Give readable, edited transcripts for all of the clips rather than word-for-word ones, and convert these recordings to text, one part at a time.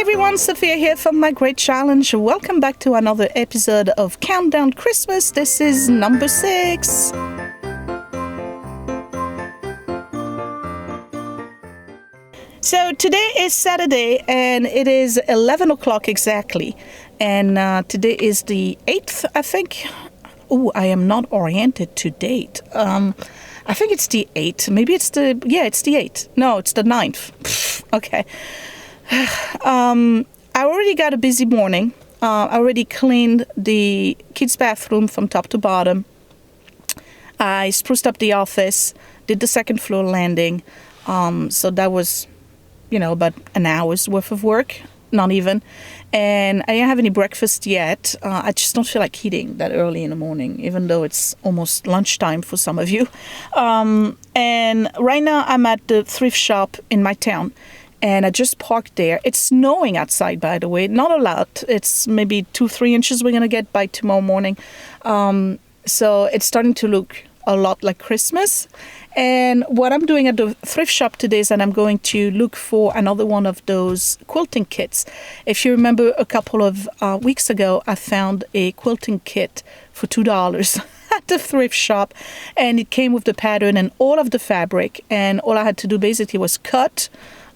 everyone, Sophia here from My Great Challenge. Welcome back to another episode of Countdown Christmas. This is number 6. So today is Saturday and it is 11 o'clock exactly. And today is the 8th, I think. Oh, I am not oriented to date. I think it's the 8th. Maybe it's the 8th. No, it's the 9th. Okay. I already got a busy morning. I already cleaned the kids' bathroom from top to bottom. I spruced up the office, did the second floor landing. So that was, about an hour's worth of work, not even. And I didn't have any breakfast yet. I just don't feel like eating that early in the morning, even though it's almost lunchtime for some of you. And right now I'm at the thrift shop in my town. And I just parked there. It's snowing outside, by the way. Not a lot. It's maybe 2-3 inches we're going to get by tomorrow morning. So it's starting to look a lot like Christmas. And what I'm doing at the thrift shop today is that I'm going to look for another one of those quilting kits. If you remember a couple of weeks ago, I found a quilting kit for $2 at the thrift shop. And it came with the pattern and all of the fabric. And all I had to do basically was cut,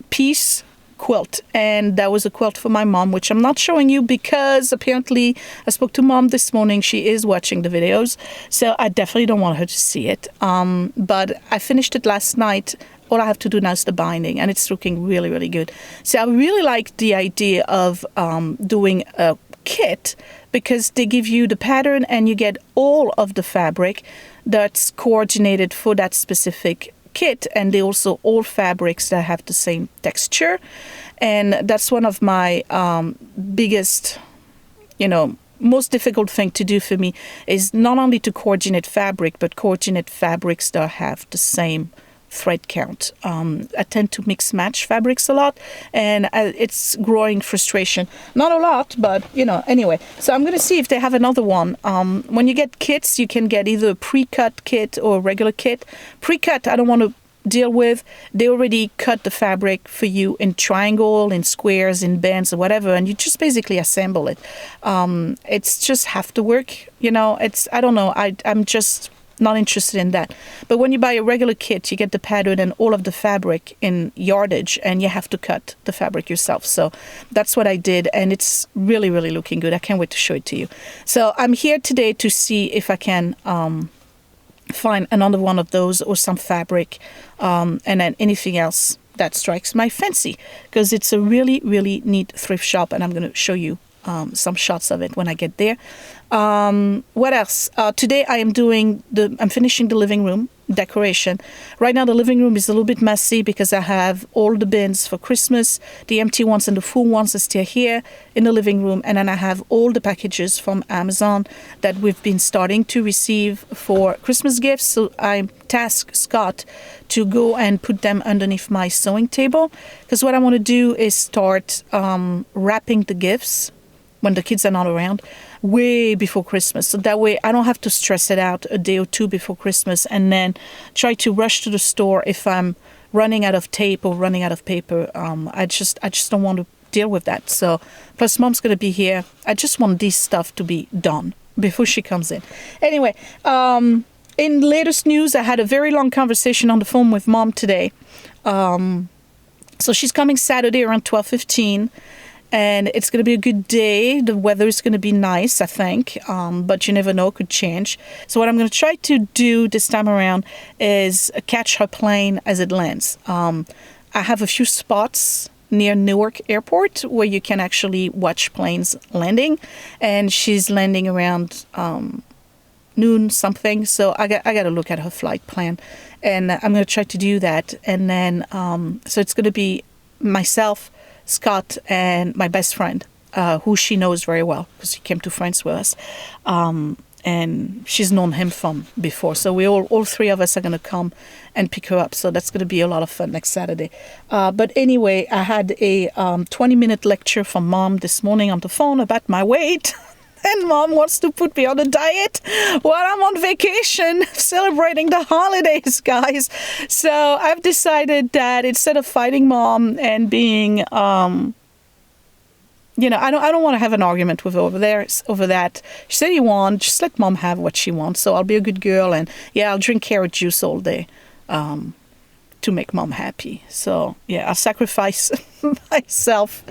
piece, quilt. And that was a quilt for my mom, which I'm not showing you because apparently I spoke to mom this morning. She is watching the videos, so I definitely don't want her to see it. But I finished it last night. All I have to do now is the binding, and it's looking really, really good. So I really like the idea of doing a kit because they give you the pattern and you get all of the fabric that's coordinated for that specific kit, and they also all fabrics that have the same texture. And that's one of my biggest, most difficult thing to do for me is not only to coordinate fabric, but coordinate fabrics that have the same thread count. I tend to mix match fabrics a lot, and it's growing frustration. Not a lot, but anyway. So I'm going to see if they have another one. When you get kits, you can get either a pre-cut kit or a regular kit. Pre-cut, I don't want to deal with. They already cut the fabric for you in triangle, in squares, in bands, or whatever, and you just basically assemble it. It's just have to work. I don't know. I'm just not interested in that. But when you buy a regular kit, you get the pattern and all of the fabric in yardage, and you have to cut the fabric yourself. So that's what I did, and it's really, really looking good. I can't wait to show it to you. So I'm here today to see if I can find another one of those or some fabric, and then anything else that strikes my fancy, because it's a really, really neat thrift shop, and I'm going to show you some shots of it when I get there. What else? Today I'm finishing the living room decoration. Right now the living room is a little bit messy because I have all the bins for Christmas. The empty ones and the full ones are still here in the living room. And then I have all the packages from Amazon that we've been starting to receive for Christmas gifts. So I tasked Scott to go and put them underneath my sewing table, because what I want to do is start wrapping the gifts when the kids are not around, way before Christmas. So that way I don't have to stress it out a day or two before Christmas and then try to rush to the store if I'm running out of tape or running out of paper. I just don't want to deal with that. So plus mom's going to be here. I just want this stuff to be done before she comes in. Anyway, in latest news, I had a very long conversation on the phone with mom today. So she's coming Saturday around 12:15. And it's going to be a good day. The weather is going to be nice, I think. But you never know, it could change. So what I'm going to try to do this time around is catch her plane as it lands. I have a few spots near Newark Airport where you can actually watch planes landing. And she's landing around noon something. So I got to look at her flight plan. And I'm going to try to do that. And then, so it's going to be myself, Scott, and my best friend, who she knows very well because he came to France with us. And she's known him from before. So we all three of us are going to come and pick her up. So that's going to be a lot of fun next Saturday. But anyway, I had a 20-minute lecture from mom this morning on the phone about my weight. And mom wants to put me on a diet while I'm on vacation celebrating the holidays, guys. So I've decided that instead of fighting mom and being you know, I don't want to have an argument with her over that. She said you want, just let mom have what she wants. So I'll be a good girl, and yeah, I'll drink carrot juice all day to make mom happy. So yeah, I'll sacrifice myself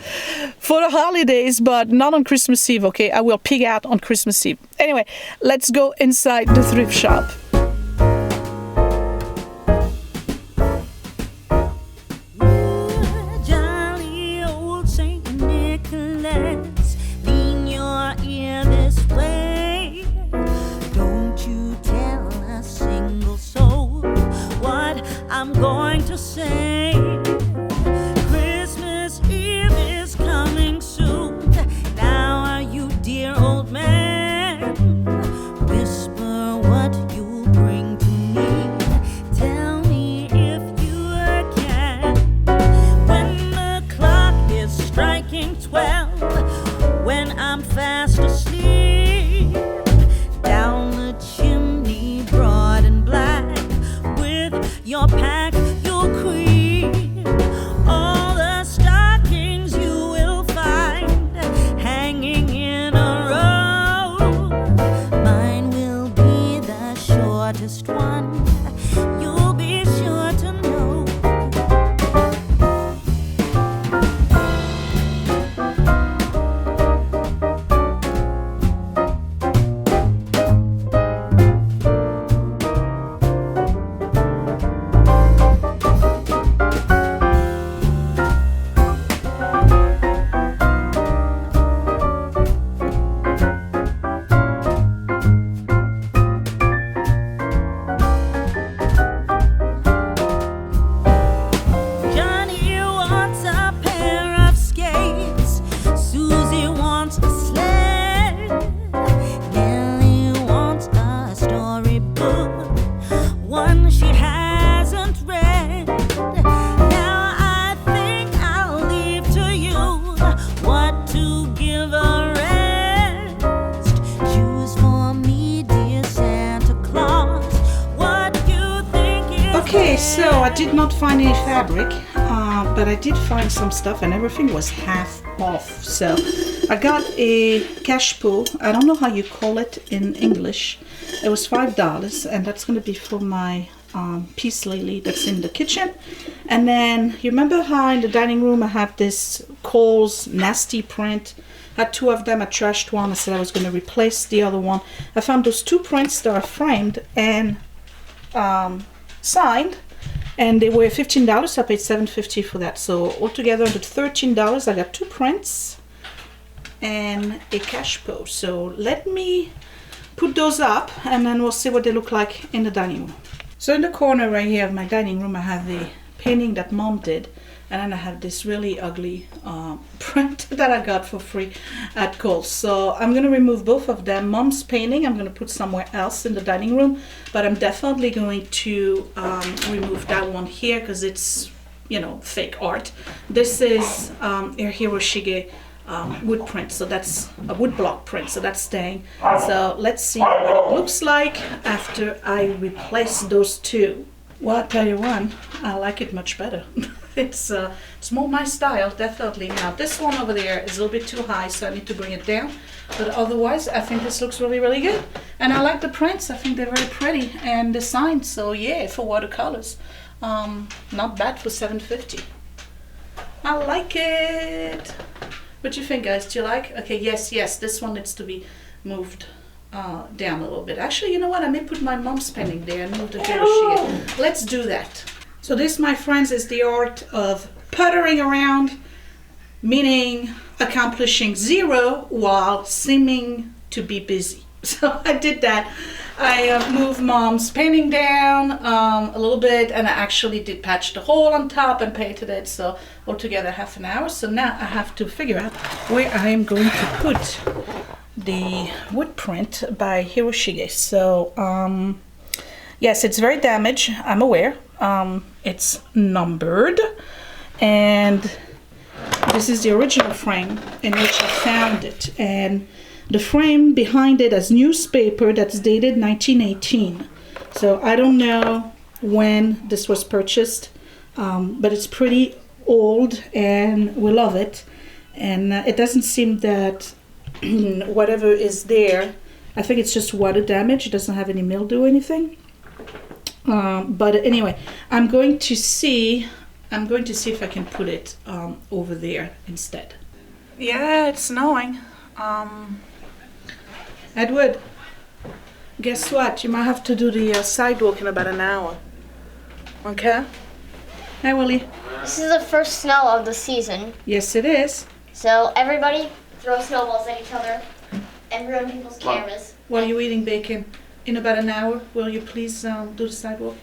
for the holidays, but not on Christmas Eve, okay? I will pig out on Christmas Eve. Anyway, let's go inside the thrift shop. I'm going to say Christmas Eve is coming soon. Now are you, dear old man? Whisper what you bring to me. Tell me if you can. When the clock is striking 12, when I'm fast asleep, down the chimney broad and black, your pack, you'll creep. All the stockings you will find hanging in a row. Mine will be the shortest one. You'll be sure to know. Okay, so I did not find any fabric, but I did find some stuff, and everything was half off. So I got a cash pull. I don't know how you call it in English. It was $5, and that's going to be for my peace lily that's in the kitchen. And then you remember how in the dining room I have this Kohl's nasty print? I had two of them. I trashed one. I said I was going to replace the other one. I found those two prints that are framed and signed, and they were $15. I paid $7.50 for that. So altogether, under $13, I got two prints and a cash post. So let me put those up, and then we'll see what they look like in the dining room. So in the corner right here of my dining room, I have the painting that mom did, and then I have this really ugly print that I got for free at Kohl's. So I'm going to remove both of them. Mom's painting I'm going to put somewhere else in the dining room, but I'm definitely going to remove that one here because it's, you know, fake art. This is a Hiroshige wood print, so that's a wood block print, so that's staying. So let's see what it looks like after I replace those two. Well, I'll tell you one, I like it much better. It's more my style, definitely. Now this one over there is a little bit too high, so I need to bring it down. But otherwise, I think this looks really, really good. And I like the prints. I think they're very pretty, and the sign. So yeah, for watercolors, not bad for $7.50. I like it. What do you think, guys? Do you like? Okay, yes. This one needs to be moved down a little bit. Actually, you know what? I may put my mom's painting there and move the Hiroshige. Let's do that. So this, my friends, is the art of puttering around, meaning accomplishing zero while seeming to be busy. So I did that. I moved mom's painting down a little bit, and I actually did patch the hole on top and painted it. So altogether half an hour. So now I have to figure out where I am going to put the wood print by Hiroshige. So yes, it's very damaged, I'm aware. It's numbered, and this is the original frame in which I found it, and the frame behind it has newspaper that's dated 1918. So I don't know when this was purchased, but it's pretty old and we love it. And it doesn't seem that whatever is there, I think it's just water damage. It doesn't have any mildew or anything. But anyway, I'm going to see if I can put it over there instead. Yeah, it's snowing. Edward, guess what? You might have to do the sidewalk in about an hour. Okay? Hey, Willie. This is the first snow of the season. Yes, it is. So everybody throw snowballs at each other and ruin people's cameras. While you're eating bacon, in about an hour, will you please do the sidewalk?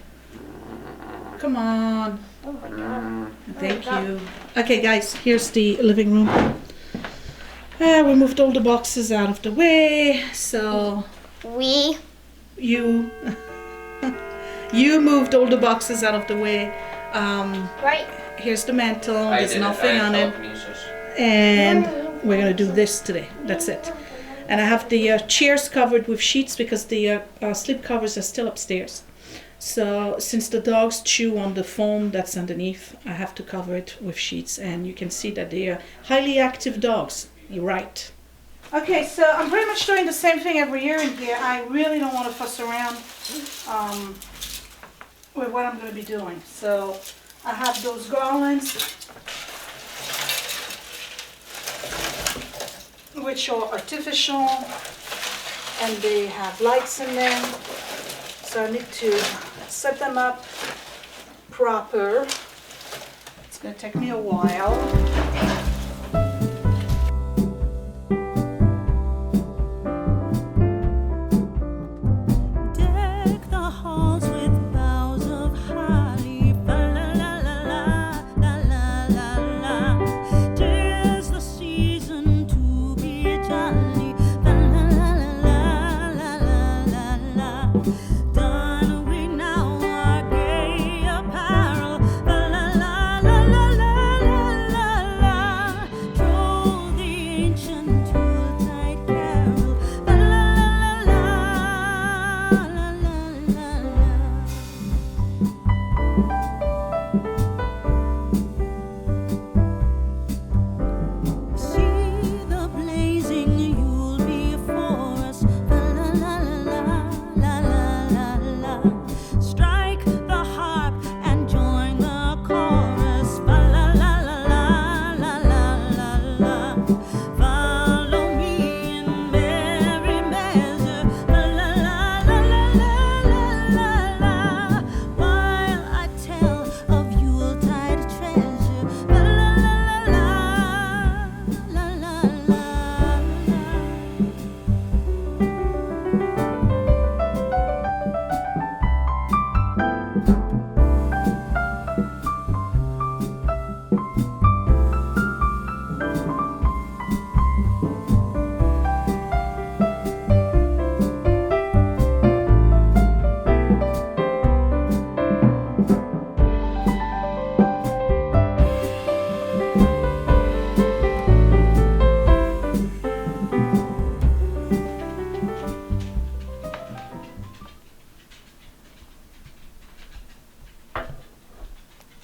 Come on. Oh my god. Thank you. Okay, guys, here's the living room. We moved all the boxes out of the way, so you moved all the boxes out of the way. Right. Here's the mantle. There's nothing on it, and we're gonna do this today. That's it. And I have the chairs covered with sheets because the slip covers are still upstairs. So since the dogs chew on the foam that's underneath, I have to cover it with sheets, and you can see that they are highly active dogs. You're right. Okay, so I'm pretty much doing the same thing every year in here. I really don't want to fuss around with what I'm going to be doing. So I have those garlands, which are artificial, and they have lights in them. So I need to set them up proper. It's going to take me a while.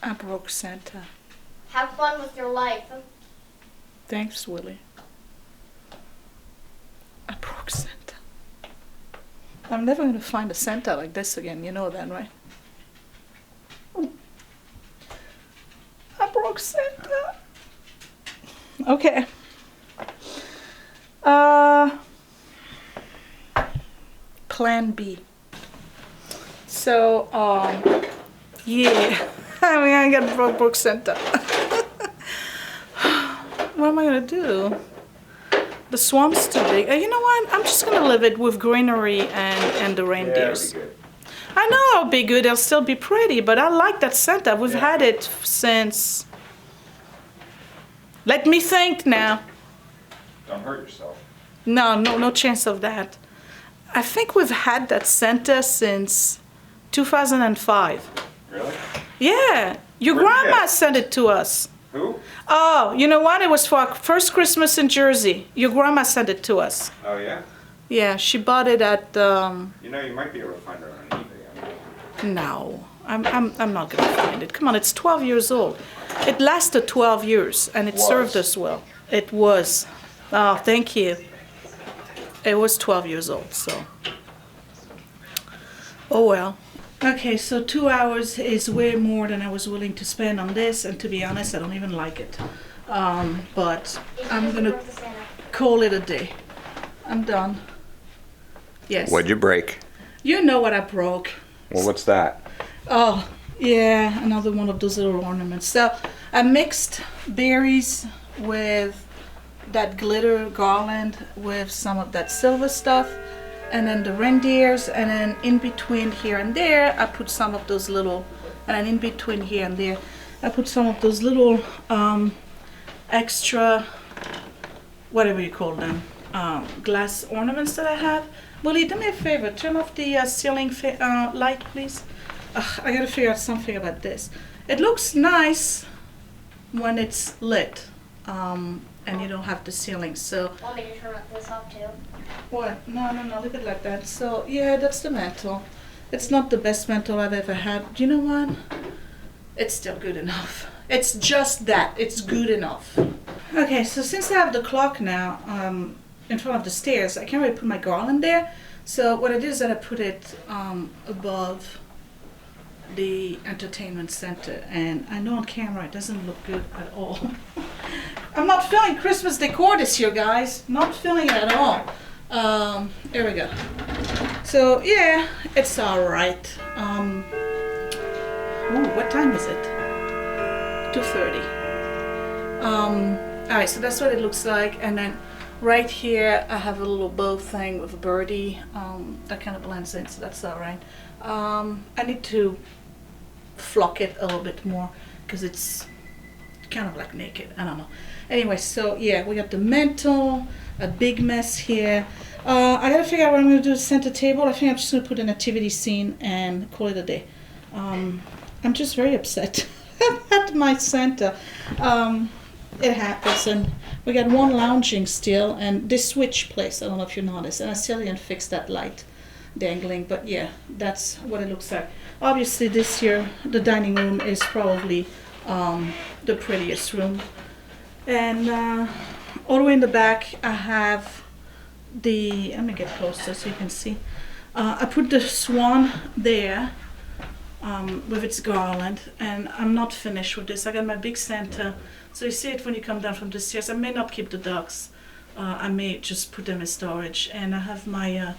I broke Santa. Have fun with your life. Thanks, Willie. I broke Santa. I'm never going to find a Santa like this again. You know that, right? I broke Santa. Okay. Plan B. So, yeah. I'm gonna get broke Santa. What am I gonna do? The swamp's too big. You know what? I'm just gonna leave it with greenery and the reindeers. I know it'll be good. It'll still be pretty, but I like that Santa. We've had it since. Let me think now. Don't hurt yourself. No chance of that. I think we've had that Santa since 2005. Really? Yeah, your Where'd you grandma get it? sent it to us. Who? Oh, you know what? It was for our first Christmas in Jersey. Your grandma sent it to us. Oh, yeah? Yeah, she bought it at. You know, you might be able to find her on eBay. No, I'm not gonna find it. Come on, it's 12 years old. It lasted 12 years and it served us well. It was. Oh, thank you. It was 12 years old, so. Oh well. Okay, so 2 hours is way more than I was willing to spend on this, and to be honest, I don't even like it. But I'm gonna call it a day. I'm done. Yes. What'd you break? You know what I broke. Well, what's that? Oh, yeah, another one of those little ornaments. So I mixed berries with that glitter garland with some of that silver stuff, and then the reindeers, and then in between here and there I put some of those little, and then in between here and there I put some of those little extra, whatever you call them, glass ornaments that I have. Willie, do me a favor, turn off the ceiling light, please. I gotta figure out something about this. It looks nice when it's lit, and you don't have the ceiling, so. Want me to turn this off too? What? No, leave it like that. So, yeah, that's the mantle. It's not the best mantle I've ever had. Do you know what? It's still good enough. It's just that. It's good enough. Okay, so since I have the clock now in front of the stairs, I can't really put my garland there. So what I did is that I put it above the entertainment center, and I know on camera it doesn't look good at all. I'm not feeling Christmas decor this year, guys. Not feeling it at all. There we go. So yeah, it's all right. Ooh, what time is it? 2:30. All right, so that's what it looks like, and then right here I have a little bow thing with a birdie that kind of blends in, so that's all right. I need to flock it a little bit more because it's kind of like naked. I don't know. Anyway, so yeah, we got the mantle, a big mess here. I gotta figure out what I'm gonna do with the center table. I think I'm just gonna put a nativity scene and call it a day. I'm just very upset at my center. It happens, and we got one lounging still, and this switch place, I don't know if you noticed, and I still didn't fix that light dangling, but yeah, that's what it looks like. Obviously this year the dining room is probably the prettiest room, and all the way in the back I have the, let me get closer so you can see, I put the swan there with its garland, and I'm not finished with this. I got my big Santa, so you see it when you come down from the stairs. I may not keep the ducks, I may just put them in storage, and I have my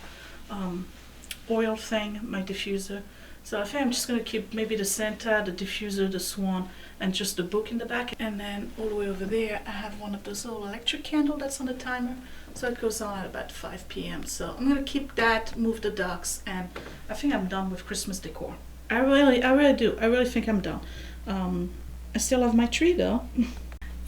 oil thing, my diffuser. So I think I'm just going to keep maybe the Santa, the diffuser, the swan, and just the book in the back. And then all the way over there I have one of those little electric candles that's on the timer, so it goes on at about 5 p.m. So I'm going to keep that, move the ducks, and I think I'm done with Christmas decor. I really do. I really think I'm done. I still have my tree though.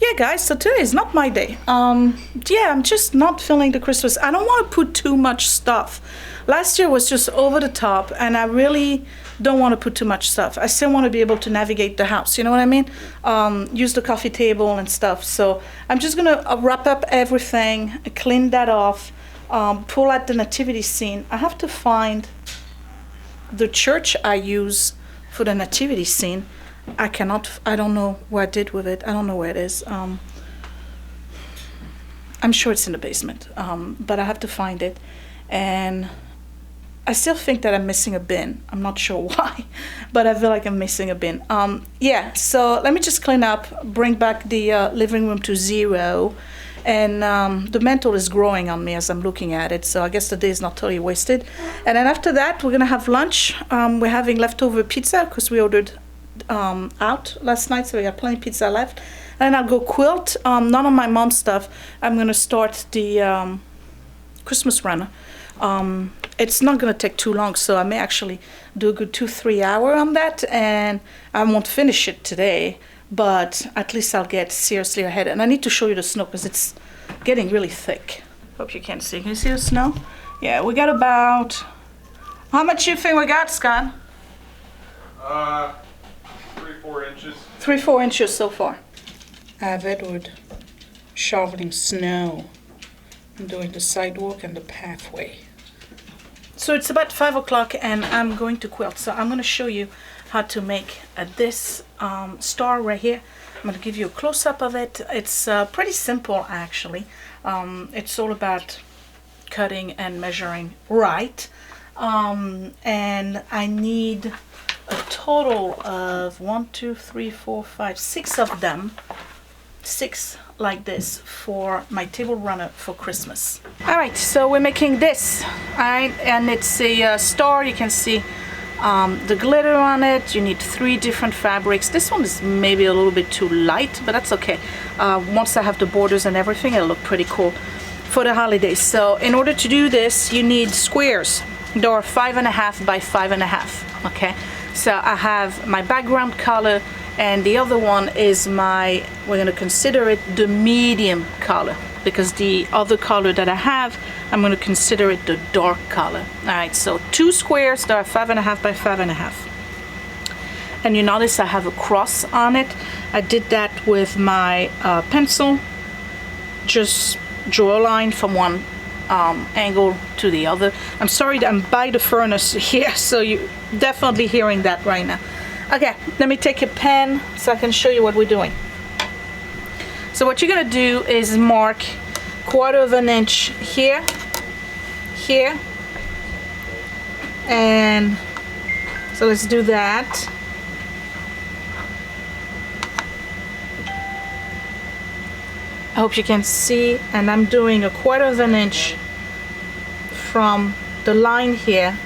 Yeah, guys, so today is not my day. Yeah, I'm just not feeling the Christmas. I don't want to put too much stuff. Last year was just over the top, and I really don't want to put too much stuff. I still want to be able to navigate the house, you know what I mean? Use the coffee table and stuff. So I'm just going to wrap up everything, clean that off, pull out the nativity scene. I have to find the church I use for the nativity scene. I don't know what I did with it. I don't know where it is. I'm sure it's in the basement, but I have to find it. And I still think that I'm missing a bin. I'm not sure why, but I feel like I'm missing a bin. Yeah, so let me just clean up, bring back the living room to 0. And the mantle is growing on me as I'm looking at it, so I guess the day is not totally wasted. And then after that, we're gonna have lunch. We're having leftover pizza because we ordered out last night, so we got plenty of pizza left. And I'll go quilt. None of my mom's stuff. I'm gonna start the Christmas runner. It's not gonna take too long, so I may actually do a good 2-3 hour on that, and I won't finish it today, but at least I'll get seriously ahead. And I need to show you the snow because it's getting really thick. Hope you can see. Can you see the snow? Yeah, we got about, how much you think we got, Scott? 3-4 inches. 3-4 inches so far. I have Edward shoveling snow and doing the sidewalk and the pathway. So it's about 5 o'clock and I'm going to quilt. So I'm going to show you how to make this star right here. I'm going to give you a close-up of it. It's pretty simple actually. It's all about cutting and measuring right. And I need a total of 1, 2, 3, 4, 5, 6 of them. 6 like this for my table runner for Christmas. All right, so we're making this, all right, and it's a star. You can see the glitter on it. You need 3 different fabrics. This one is maybe a little bit too light, but that's okay. Once I have the borders and everything, it'll look pretty cool for the holidays. So in order to do this, you need squares. They are 5.5 by 5.5. Okay, so I have my background color, and the other one is my, we're going to consider it the medium color, because the other color that I have, I'm going to consider it the dark color. All right, so 2 squares that are 5.5 by 5.5. And you notice I have a cross on it. I did that with my pencil. Just draw a line from one angle to the other. I'm sorry that I'm by the furnace here, so you're definitely hearing that right now. Okay, let me take a pen so I can show you what we're doing. So what you're gonna do is mark 1/4 inch here, here, and so let's do that. I hope you can see, and I'm doing 1/4 inch from the line here,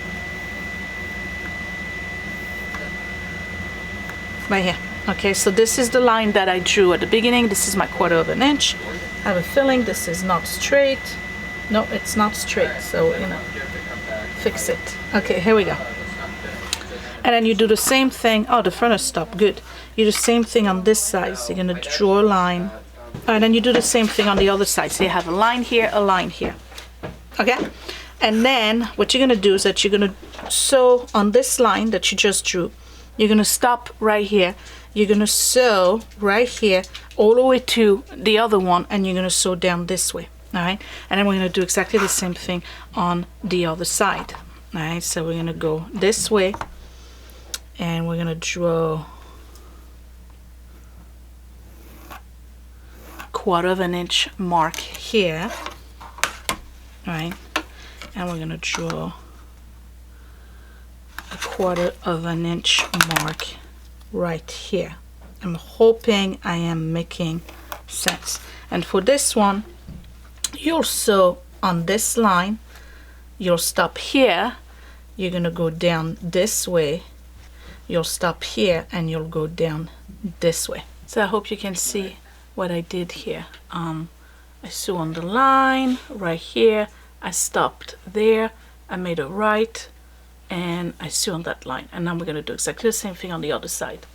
right here. Okay, so this is the line that I drew at the beginning. This is my 1/4 inch. I have a feeling this is not straight. No, it's not straight, so you know, fix it. Okay, here we go. And then you do the same thing. Oh, the furnace stopped, good. You do the same thing on this side. So you're gonna draw a line. And then you do the same thing on the other side. So you have a line here, a line here. Okay? And then what you're gonna do is that you're gonna sew on this line that you just drew. You're gonna stop right here. You're gonna sew right here all the way to the other one, and you're gonna sew down this way. All right? And then we're gonna do exactly the same thing on the other side. All right? So we're gonna go this way, and we're gonna draw 1/4 inch mark here. All right? And we're gonna draw 1/4 inch mark right here. I'm hoping I am making sense. And for this one, you'll sew on this line. You'll stop here. You're gonna go down this way. You'll stop here, and you'll go down this way. So I hope you can see what I did here. I sew on the line right here. I stopped there. I made a right, and I sew on that line. And now we're gonna do exactly the same thing on the other side.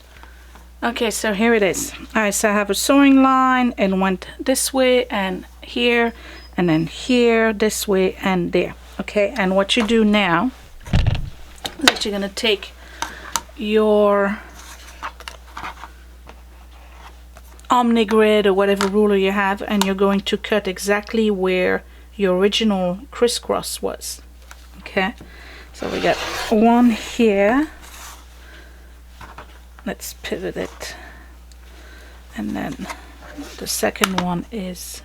Okay, so here it is. All right, so I have a sewing line and went this way and here, and then here, this way and there. Okay, and what you do now is that you're gonna take your Omni grid or whatever ruler you have, and you're going to cut exactly where your original crisscross was. Okay, so we got one here. Let's pivot it, and then the second one is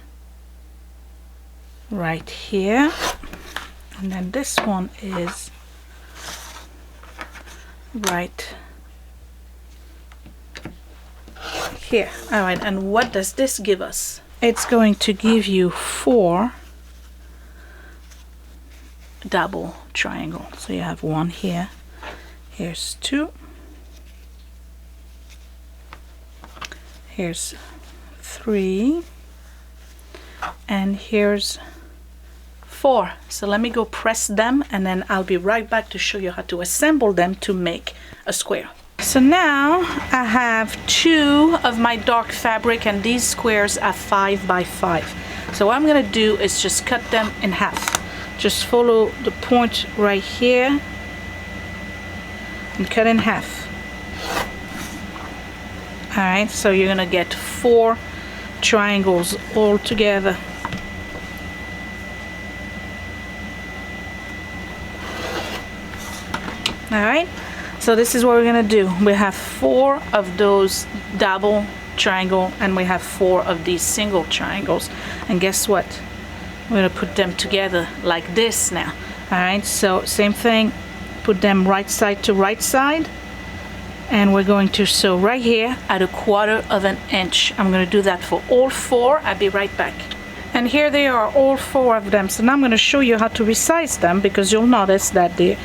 right here, and then this one is right here. All right, and what does this give us? It's going to give you 4 double triangle. So you have one here, here's 2, here's 3, and here's 4. So let me go press them, and then I'll be right back to show you how to assemble them to make a square. So now I have 2 of my dark fabric, and these squares are 5 by 5. So what I'm gonna do is just cut them in half. Just follow the point right here and cut in half. All right, so you're gonna get 4 triangles all together. All right, So this is what we're gonna do. We have 4 of those double triangle and we have 4 of these single triangles. And guess what? We're gonna put them together like this now. All right, so same thing, put them right side to right side. And we're going to sew right here at 1/4 of an inch. I'm gonna do that for all 4. I'll be right back. And here they are, all 4 of them. So now I'm gonna show you how to resize them, because you'll notice that the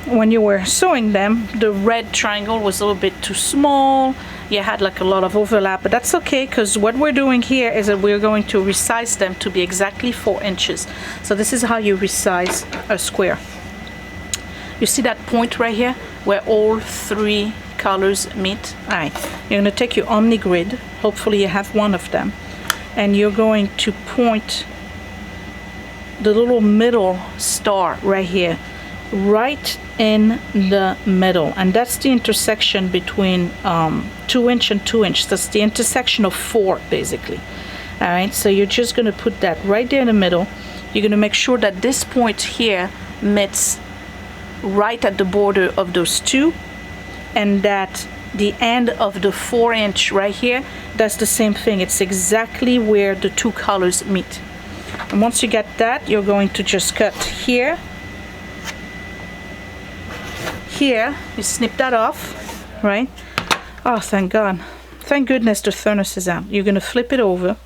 when you were sewing them, the red triangle was a little bit too small. You had like a lot of overlap, but that's okay, because what we're doing here is that we're going to resize them to be exactly 4 inches. So this is how you resize a square. You see that point right here where all 3 colors meet? All right, you're gonna take your Omni grid, hopefully you have one of them, and you're going to point the little middle star right here, right in the middle, and that's the intersection between 2 inch and 2 inch. That's the intersection of 4 basically. All right, so you're just gonna put that right there in the middle. You're gonna make sure that this point here meets right at the border of those 2, and that the end of the 4 inch right here, that's the same thing. It's exactly where the 2 colors meet. And once you get that, you're going to just cut here, here, you snip that off, right? Oh, thank God. Thank goodness the furnace is out. You're gonna flip it over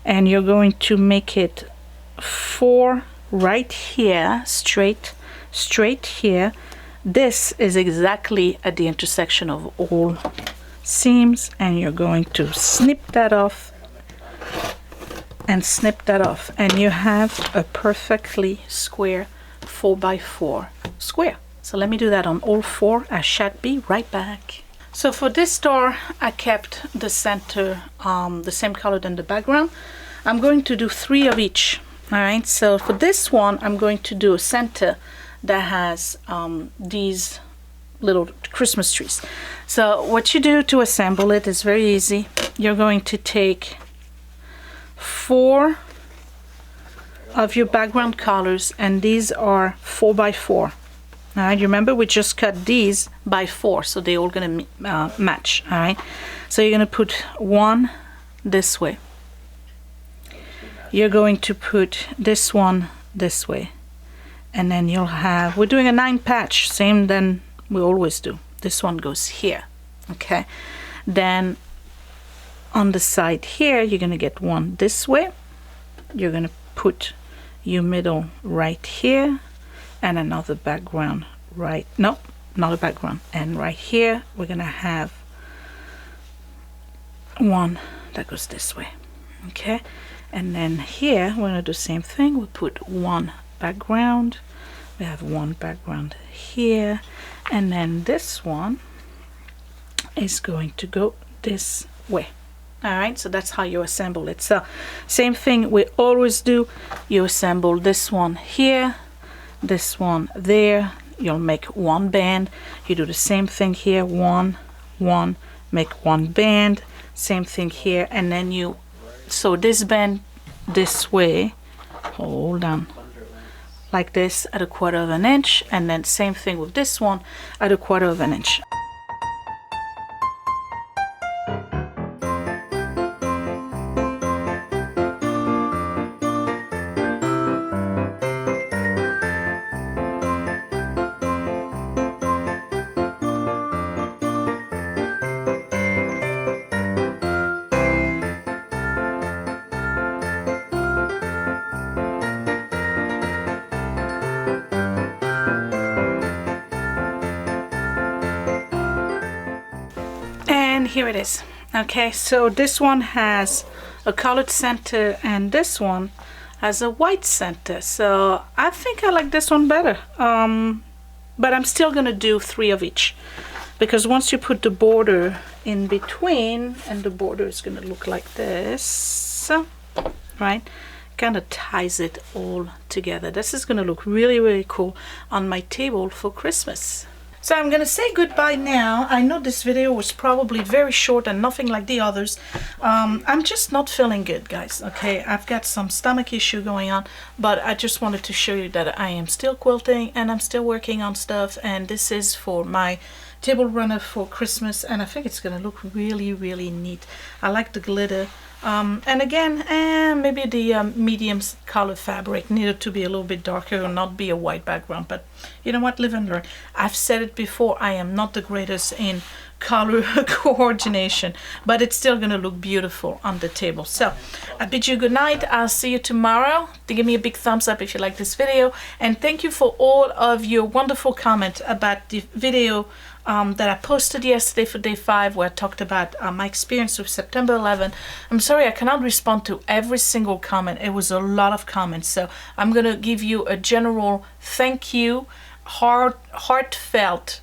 and you're going to make it 4 right here, straight here. This is exactly at the intersection of all seams, and you're going to snip that off and snip that off, and you have a perfectly square 4x4 square. So let me do that on all 4. I shall be right back. So for this star, I kept the center the same color than the background. I'm going to do 3 of each. All right, so for this one, I'm going to do a center that has these little Christmas trees. So what you do to assemble it is very easy. You're going to take 4 of your background colors, and these are 4x4. All right, you remember we just cut these by 4, so they're all gonna match. All right, so you're gonna put 1 this way. You're going to put this one this way, and then you'll have, we're doing a 9 patch, same than we always do. This one goes here, okay? Then on the side here, you're gonna get 1 this way. You're gonna put your middle right here, and another background right, no, not a background, and right here we're gonna have 1 that goes this way, okay? And then here we're gonna do the same thing. We'll put 1 background, we have 1 background here, and then this one is going to go this way. All right, so that's how you assemble it. So same thing we always do. You assemble this one here, this one there. You'll make 1 band. You do the same thing here, 1 1, make 1 band, same thing here, and then you sew this band this way, hold on, like this at 1/4 of an inch, and then same thing with this one at 1/4 of an inch. And here it is. Okay, so this one has a colored center and this one has a white center. So I think I like this one better. But I'm still gonna do 3 of each, because once you put the border in between, and the border is gonna look like this, right? Kind of ties it all together. This is gonna look really, really cool on my table for Christmas. So I'm gonna say goodbye now. I know this video was probably very short and nothing like the others. I'm just not feeling good, guys, okay? I've got some stomach issue going on, but I just wanted to show you that I am still quilting and I'm still working on stuff, and this is for my table runner for Christmas, and I think it's gonna look really, really neat. I like the glitter. And again, maybe the medium color fabric needed to be a little bit darker or not be a white background, but you know what, live and learn. I've said it before, I am not the greatest in color coordination, but it's still gonna look beautiful on the table. So I bid you good night. I'll see you tomorrow. Give me a big thumbs up if you like this video, and thank you for all of your wonderful comments about the video that I posted yesterday for day 5, where I talked about my experience with September 11. I'm sorry I cannot respond to every single comment. It was a lot of comments, so I'm gonna give you a general thank you, heartfelt,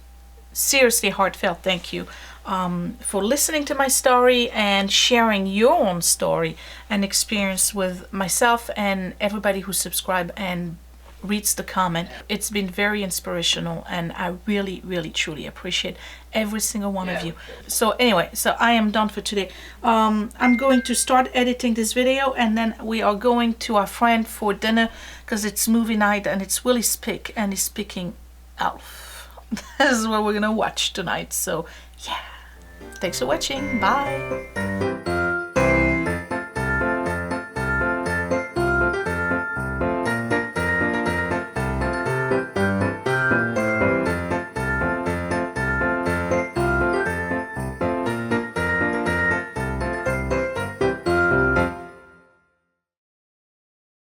seriously heartfelt thank you for listening to my story and sharing your own story and experience with myself and everybody who subscribed and reads the comment. It's been very inspirational, and I really, really, truly appreciate every single one of you. So anyway, so I am done for today. I'm going to start editing this video, and then we are going to our friend for dinner because it's movie night and it's Willie's pick, and he's picking Elf. This is what we're gonna watch tonight. So yeah, thanks for watching. Bye.